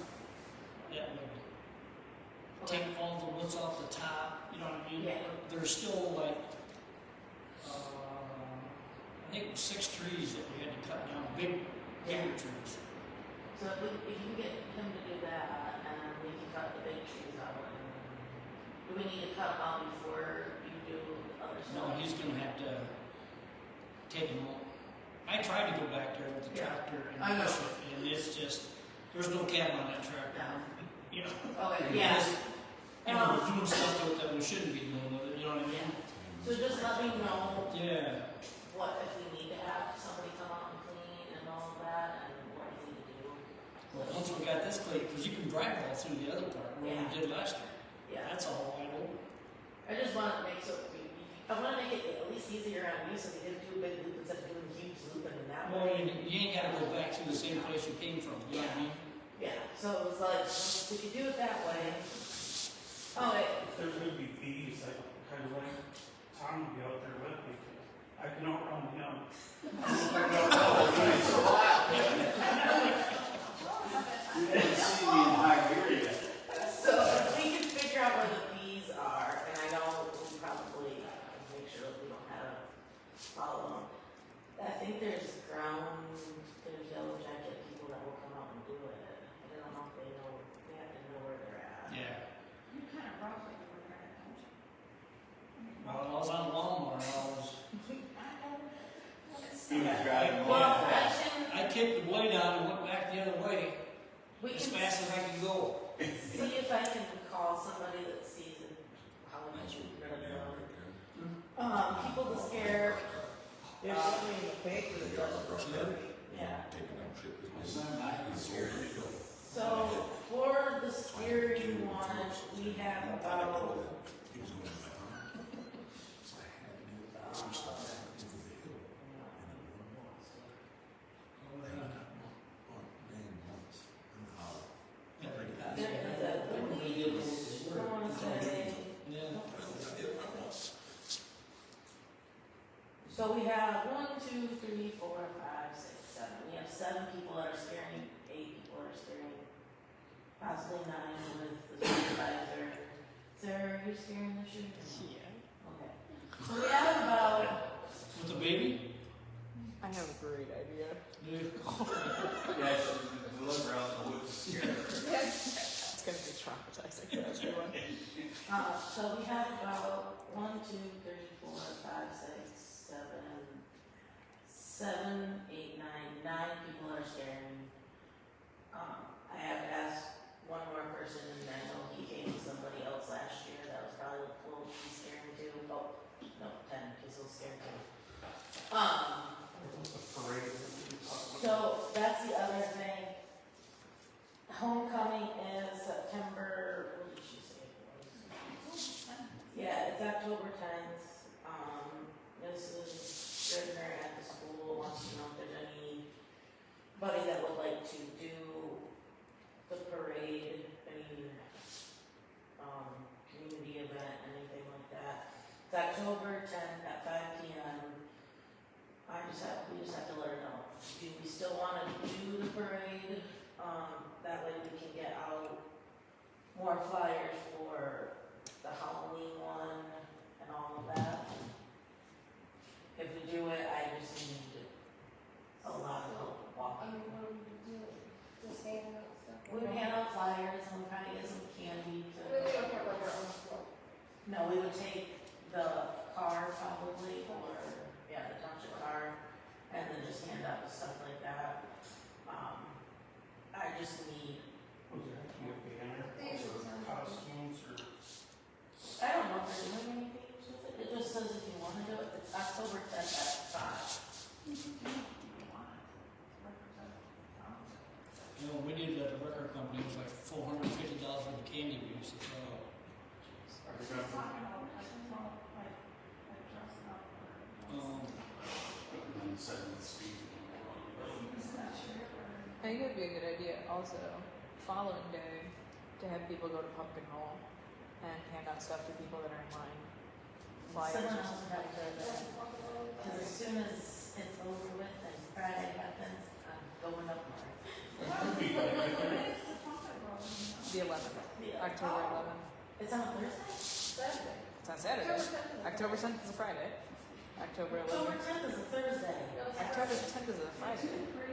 that would take all the woods off the top. You know what I mean? Yeah. There's still like, I think it was 6 trees that we had to cut down, bigger trees. So if you can get him to do that, and then we can cut the big trees out, and do we need to cut them out before you do other stuff? No, he's gonna have to take them all. I tried to go back there with the Yeah. tractor I and know. push it, and it's just, there's no cab on that tractor. No. You know? Okay, yeah. And we're doing stuff to it that we shouldn't be doing with it, you know what I mean? So just let me know Yeah. what, if we need to have somebody come out and clean and all of that, and what we need to do. Well, once we got this clear, because you can drive all through the other part where we did last year. Yeah, That's all wide open. I just wanna make I wanna make it at least easier on you, so we didn't do a big loop instead of doing a huge loop in that Well, way. you ain't gotta go back through the same place you came from, you know what I mean? Yeah, so it was like, if we could do it that way. Oh, wait, If there's gonna be bees, I kind of like Tom to be out there with me. I can outrun him. You didn't see me in Hiberia. so if we can figure out where the bees are, and I know we probably make sure that we don't have to follow them. That think there's Yellow Jacket people that will come out and do it. I don't know if they have to know where they're at. Yeah. You kind of roughly were there, don't you? Well, I was on Walmart, He was driving Well, along I fast. can, I kicked the blade out and went back the other way we as can fast as I could go. see if I can call somebody that sees it, how much we could have done. People to scare, There's something in the paper that doesn't. yeah. It's not my concern. So for the scary one, we have about, there is a police, I wanna say, Yeah. so we have 1, 2, 3, 4, 5, 6, 7. We have 7 people that are scaring, 8 people that are scaring, possibly 9 with the supervisor. Sarah, are you scaring this year? Yeah. Okay. So we have about, With the baby? I have a great idea. Yeah. Yeah, she deliver out the woods scared. It's gonna be traumatizing for everyone. so we have about 1, 2, 3, 4, 5, 6, 7, 8, 9 people are scaring. I have asked one more person, and I know he came with somebody else last year that was probably a little scaring too. Oh, no, 10, he's a little scared too. The parade that we talked about. So that's the other thing. Homecoming is September, what did she say it was? Yeah, it's October 10th. Mrs. Scrivener at the school wants to know if there's anybody that would like to do the parade, any, community event, anything like that. It's October 10th at 5 p.m. We just have to let her know. Do we still wanna do the parade? That way we can get out more flyers for the Halloween one and all of that. If we do it, I just need a lot of help walking. What do we do? Just hang out stuff? We would hand out flyers and we'll kinda get some candy to. We don't have like our own float. No, we would take the car probably, or, yeah, the township car, and then just hand out the stuff like that. I just need, Was there actually a banner or costumes or? I don't know if they're doing any things with it, it just says if you wanna do it, it's October 10th at 5. You know, we did at the record company, it was like $450 for the candy we used to throw out. On 7th Street. I think it would be a good idea also, following day, to have people go to Pumpkin Hall and hand out stuff to people that are in line. Flyers. Someone else would have to do that, cause as soon as it's over with and Friday happens, I'm going up more. The 11th, Yeah. October 11th. It's on a Thursday? Saturday. It's on Saturday. October 10th is a Friday. October October 11th. 10th is a Thursday. October 10th is a Friday.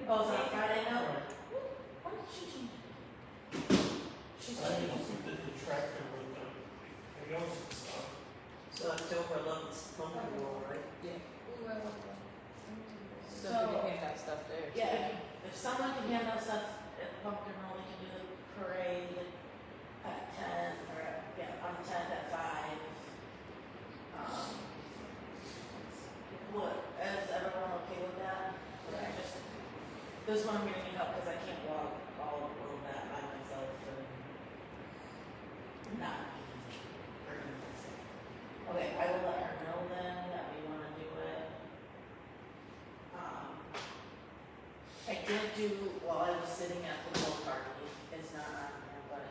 Oh, it's on Friday now? When did she change it? She I said, also did the tractor with the wheels and stuff. so October 11th is Pumpkin Roll, right? Yeah. We went over there. So if you hand out stuff there. too. Yeah, if someone can hand out stuff at Pumpkin Roll, we can do the parade at 10, or, on 10 at 5. What, is everyone okay with that? Okay, this one I'm gonna need help, cause I can't walk all of that by myself and not being okay, I will let her know then that we wanna do it. I did do, while I was sitting at the block party, it's not on here, but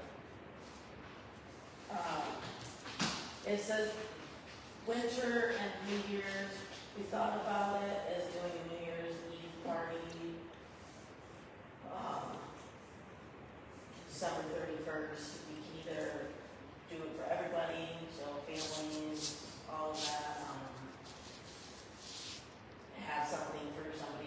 it says winter and New Year's. We thought about it as doing a New Year's Eve party, December 31st. We can either do it for everybody, so families, all of that, have something for somebody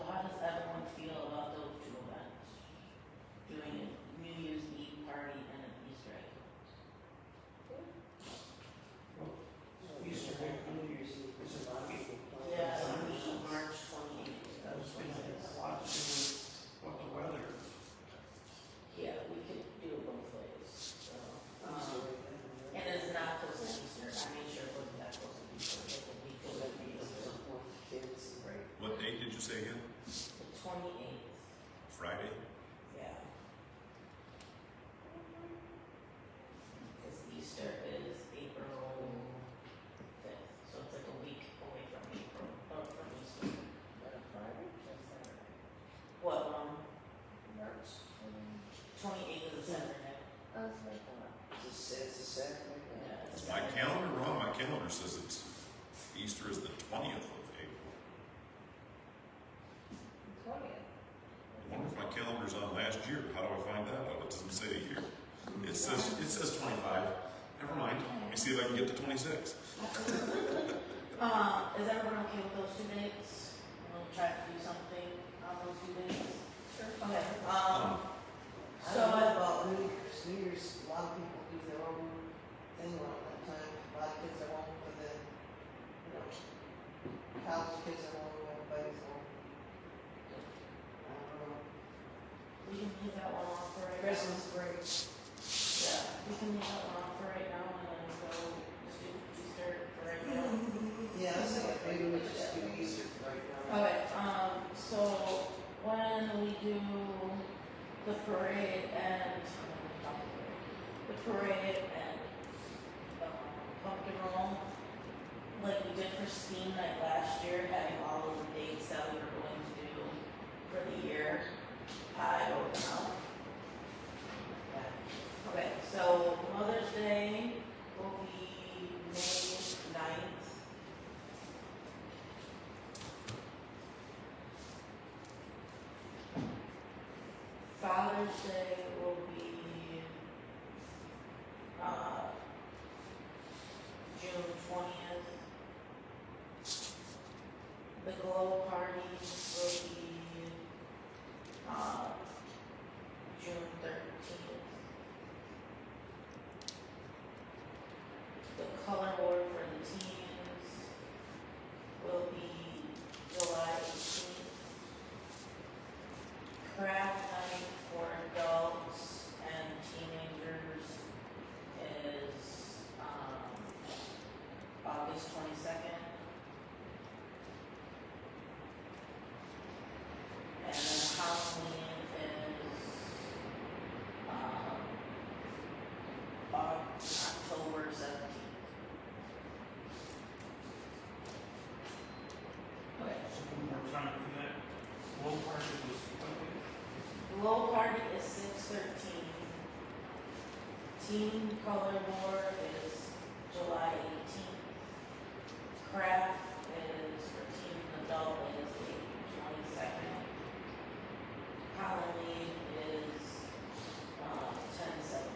So how does everyone feel about those two events? Doing a New Year's Eve party and an Easter egg? Easter egg, is it not? Yeah, it's on March 28th. That was gonna have a lot to do with what the weather. Yeah, we could do it both ways, so. And it's not close to Easter, I made sure it wasn't that close to Easter, like a week away from Easter. What date did you say again? The 28th, Friday? yeah. Because Easter is April 5th, so it's like a week away from April, or from Easter. What, March. 28th is a Saturday. That's what I thought. Yeah, it's Is a my Saturday. calendar wrong? My calendar says it's, Easter is the 20th of April. 20th. I wonder if my calendar's on last year. How do I find that out? It doesn't say a year. It says 25. Never mind. Let me see if I can get to 26. Is everyone okay with those two dates? We'll try to do something on those two dates. Sure. Okay, Um, I so, don't know about New Year's. New Year's, a lot of people do their own thing around that time. A lot of kids are home for the, college kids are home, everybody's home. I don't know. we can leave that one off for right now. Christmas break. Yeah, we can leave that one off for right now and then go just do Easter for right now. Yeah, I was thinking maybe we just do Easter right now. Okay, so when we do the parade and pumpkin roll, like we did for Steam Night last year, having all of the dates that we were going to do for the year, I wrote them out. Okay, so Mother's Day will be May 9th. Father's Day will be, June 20th. The glow party will be, June 13th. The color war for the teens will be July 18th. Craft night for adults and teenagers is, August 22nd. And then Halloween is, October 17th. Okay. So one more time for that. Blow party was what day? Glow party is 6/13. Teen color war is July 18th. Craft is for teen and adult is April 22nd. Halloween is 10/17.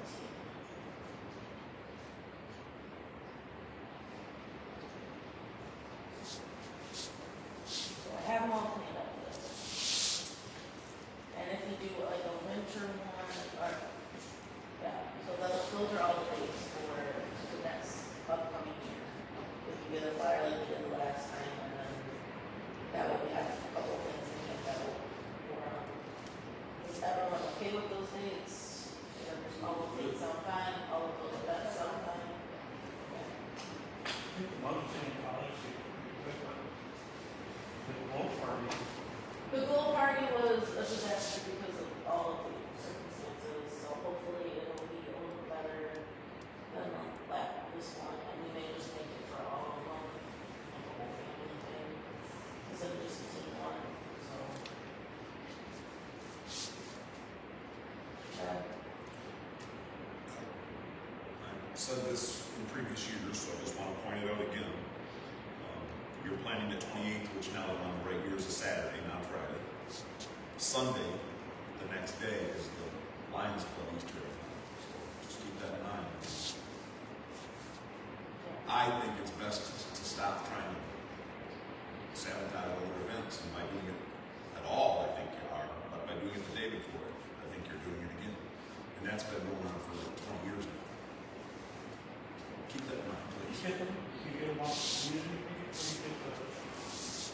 So I have them all cleaned up for this. And if we do like a winter one, or, yeah, so those are all the dates for the next upcoming year. We can get a flyer like we did the last time, and then that way we have a couple of things to get that for, is everyone okay with those dates? All of these sound fine, all of those events sound fine? Okay. I think the Mother's Day in college, the blow party. The glow party was a disaster because of all of the circumstances, so hopefully it'll be a little better than this one, and we may just make it for all of them, like a whole family thing, instead of just a team one, so. I've said this in previous years, so I just want to point it out again. You're planning the 28th, which now on the right year is a Saturday, not Friday. Sunday, the next day, is the Lions Club Easter egg hunt. So just keep that in mind. I think it's best to stop trying to sabotage other events, and by doing it at all, I think you are, but by doing it the day before, I think you're doing it again. And that's been going on for 20 years now. Keep that in mind, You please. get them, you get them off the community, you get the,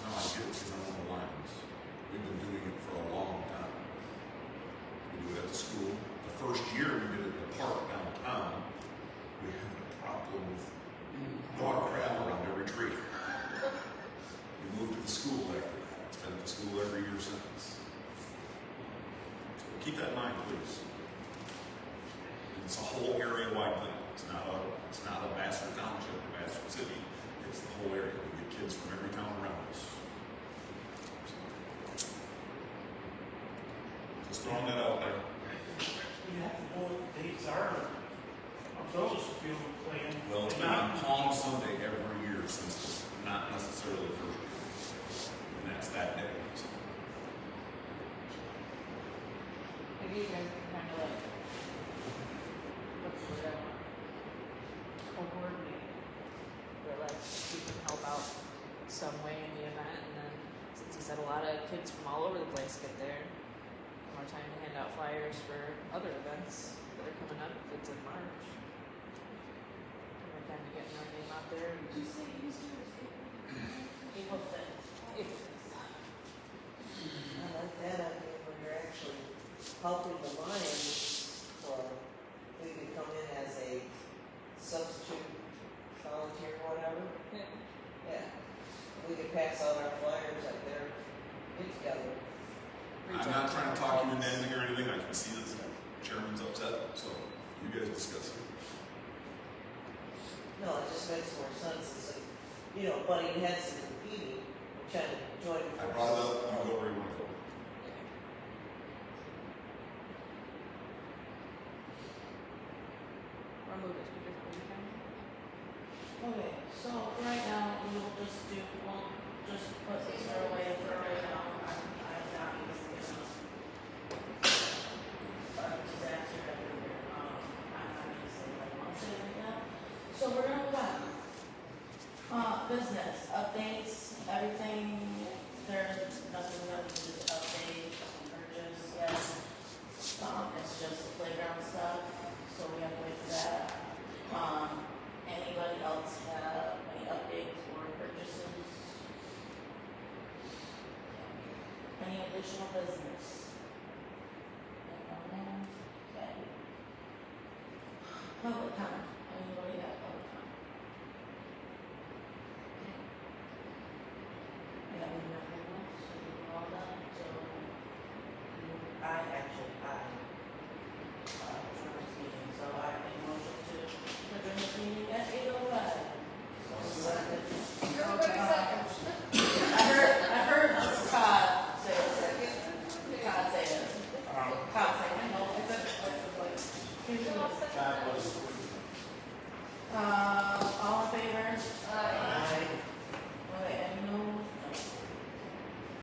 No, I get it, because I'm on the lines. We've been doing it for a long time. We do it at the school. The first year we did it at the park downtown, we had a problem with dog crap around every tree. We moved to the school after that. It's been at the school every year since. So keep that in mind, please. It's a whole area-wide thing. It's not a Vassar Township, a Vassar City. It's the whole area. We get kids from every town around us. Just throwing that out there. you have to know what the dates are of those field plan. Well, it's been on Palm Sunday every year since, not necessarily the first year. And that's that day. So, Maybe you guys can kind of like, what's the word I want? Coordinate, where like you can help out some way in the event, and then since you said a lot of kids from all over the place get there, more time to hand out flyers for other events that are coming up if it's in March. More time to get our name out there. Did you say Easter is April 5th. I like that idea where you're actually helping the Lions, or we could come in as a substitute volunteer, whatever. Yeah. Yeah, we could pass out our flyers at their get-together. I'm not trying to talk you into anything or anything. I can see that the chairman's upset, so you guys discuss it. No, it just makes more sense, it's like, you know, butting heads and competing, or trying to join I brought it up, you go where you want to go. Or move it to a different weekend. Okay, so for right now, we'll just put this away for right now. I'm not using it. Disaster everywhere. I'm not gonna say what I want to say right now. So we're gonna move on. Business, updates, everything, there's nothing that we need to update, purchase yet. It's just playground stuff, so we have to wait for that. Anybody else have any updates or purchases? Any additional business? Okay. Public comment, anybody have public comment? I have nothing else, so we're all done, so. Join this meeting, so I make a motion to adjourn this meeting